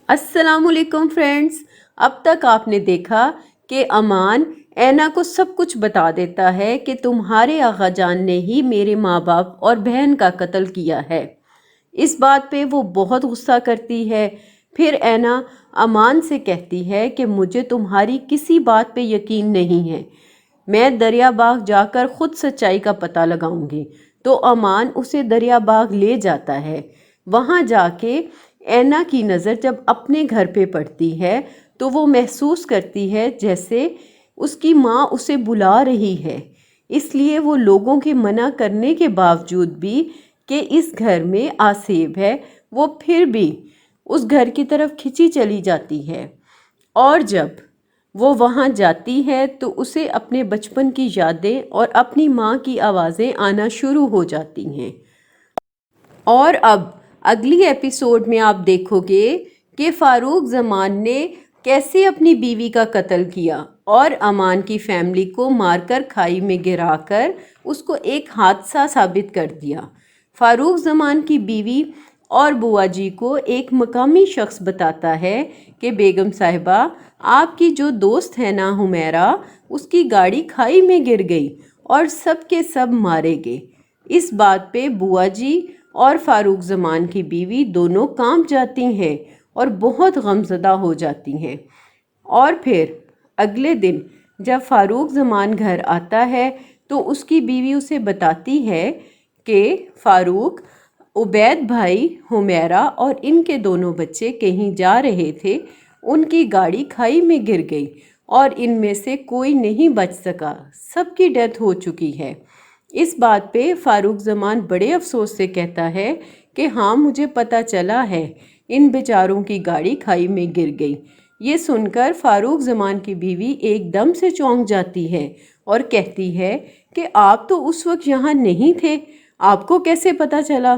अस्सलाम वालेकुम फ्रेंड्स। अब तक आपने देखा कि अमान ऐना को सब कुछ बता देता है कि तुम्हारे आगा जान ने ही मेरे माँ बाप और बहन का कत्ल किया है। इस बात पे वो बहुत गुस्सा करती है। फिर ऐना अमान से कहती है कि मुझे तुम्हारी किसी बात पे यकीन नहीं है, मैं दरिया बाग जाकर खुद सच्चाई का पता लगाऊंगी। तो अमान उसे दरिया बाग ले जाता है। वहाँ जाके ऐना की नज़र जब अपने घर पे पड़ती है तो वो महसूस करती है जैसे उसकी माँ उसे बुला रही है। इसलिए वो लोगों के मना करने के बावजूद भी कि इस घर में आसेब है, वो फिर भी उस घर की तरफ खिंची चली जाती है। और जब वो वहाँ जाती है तो उसे अपने बचपन की यादें और अपनी माँ की आवाज़ें आना शुरू हो जाती हैं। और अब अगली एपिसोड में आप देखोगे कि फ़ारूक ज़मान ने कैसे अपनी बीवी का कत्ल किया और अमान की फैमिली को मारकर खाई में गिराकर उसको एक हादसा साबित कर दिया। फ़ारूक ज़मान की बीवी और बुआ जी को एक मकामी शख्स बताता है कि बेगम साहिबा, आपकी जो दोस्त है ना हुमैरा, उसकी गाड़ी खाई में गिर गई और सब के सब मारे गए। इस बात पे बुआ जी और फ़ारूक ज़मान की बीवी दोनों कांप जाती हैं और बहुत गमज़दा हो जाती हैं। और फिर अगले दिन जब फ़ारूक ज़मान घर आता है तो उसकी बीवी उसे बताती है कि फ़ारूक, उबैद भाई, हुमैरा और इनके दोनों बच्चे कहीं जा रहे थे, उनकी गाड़ी खाई में गिर गई और इनमें से कोई नहीं बच सका, सबकी डेथ हो चुकी है। इस बात पे फ़ारूक ज़मान बड़े अफसोस से कहता है कि हाँ, मुझे पता चला है, इन बेचारों की गाड़ी खाई में गिर गई। ये सुनकर फ़ारूक ज़मान की बीवी एकदम से चौंक जाती है और कहती है कि आप तो उस वक्त यहाँ नहीं थे, आपको कैसे पता चला?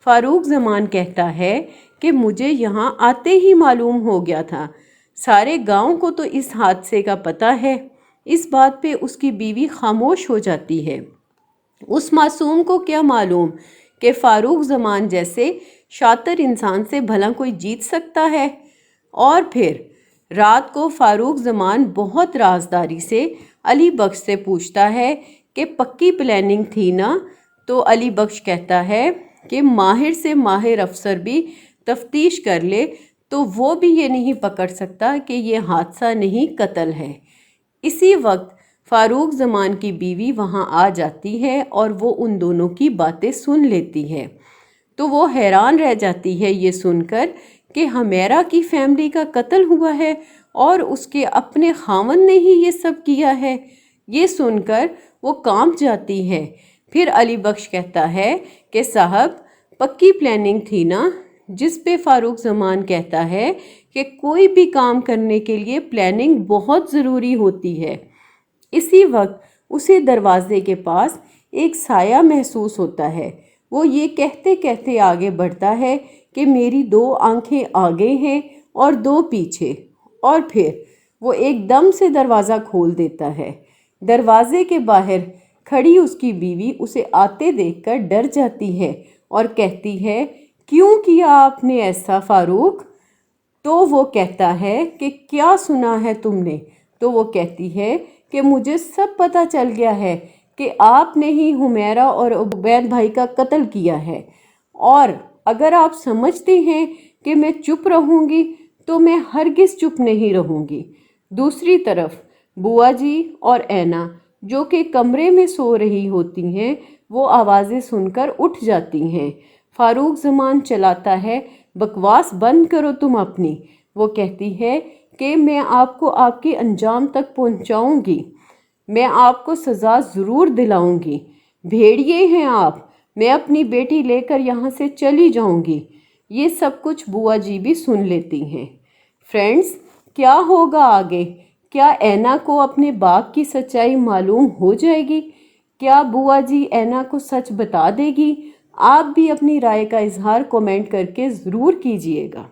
फ़ारूक ज़मान कहता है कि मुझे यहाँ आते ही मालूम हो गया था, सारे गांव को तो इस हादसे का पता है। इस बात पे उसकी बीवी खामोश हो जाती है। उस मासूम को क्या मालूम कि फ़ारूक ज़मान जैसे शातिर इंसान से भला कोई जीत सकता है। और फिर रात को फ़ारूक ज़मान बहुत राजदारी से अली बख्श से पूछता है कि पक्की प्लानिंग थी ना? तो अली बख्श कहता है कि माहिर से माहिर अफसर भी तफ्तीश कर ले तो वो भी ये नहीं पकड़ सकता कि ये हादसा नहीं, कत्ल है। इसी वक्त फ़ारूक ज़मान की बीवी वहाँ आ जाती है और वो उन दोनों की बातें सुन लेती है। तो वो हैरान रह जाती है ये सुनकर कि हुमैरा की फैमिली का कत्ल हुआ है और उसके अपने खामन ने ही ये सब किया है। ये सुनकर वो कांप जाती है। फिर अली बख्श कहता है कि साहब, पक्की प्लानिंग थी ना? जिस पे फ़ारूक ज़मान कहता है कि कोई भी काम करने के लिए प्लानिंग बहुत ज़रूरी होती है। इसी वक्त उसे दरवाजे के पास एक साया महसूस होता है। वो ये कहते कहते आगे बढ़ता है कि मेरी 2 आंखें आगे हैं और 2 पीछे। और फिर वो एकदम से दरवाज़ा खोल देता है। दरवाजे के बाहर खड़ी उसकी बीवी उसे आते देखकर डर जाती है और कहती है, क्यों किया आपने ऐसा फ़ारूक? तो वो कहता है कि क्या सुना है तुमने? तो वो कहती है कि मुझे सब पता चल गया है कि आपने ही हुमैरा और उबैद भाई का कत्ल किया है, और अगर आप समझते हैं कि मैं चुप रहूँगी तो मैं हरगिज़ चुप नहीं रहूँगी। दूसरी तरफ बुआ जी और ऐना, जो कि कमरे में सो रही होती हैं, वो आवाज़ें सुनकर उठ जाती हैं। फ़ारूक ज़मान चलाता है, बकवास बंद करो तुम अपनी। वो कहती है कि मैं आपको आपके अंजाम तक पहुंचाऊंगी, मैं आपको सज़ा ज़रूर दिलाऊंगी। भेड़िए हैं आप, मैं अपनी बेटी लेकर यहाँ से चली जाऊंगी। ये सब कुछ बुआ जी भी सुन लेती हैं। फ्रेंड्स, क्या होगा आगे? क्या ऐना को अपने बाप की सच्चाई मालूम हो जाएगी? क्या बुआ जी ऐना को सच बता देगी? आप भी अपनी राय का इजहार कमेंट करके ज़रूर कीजिएगा।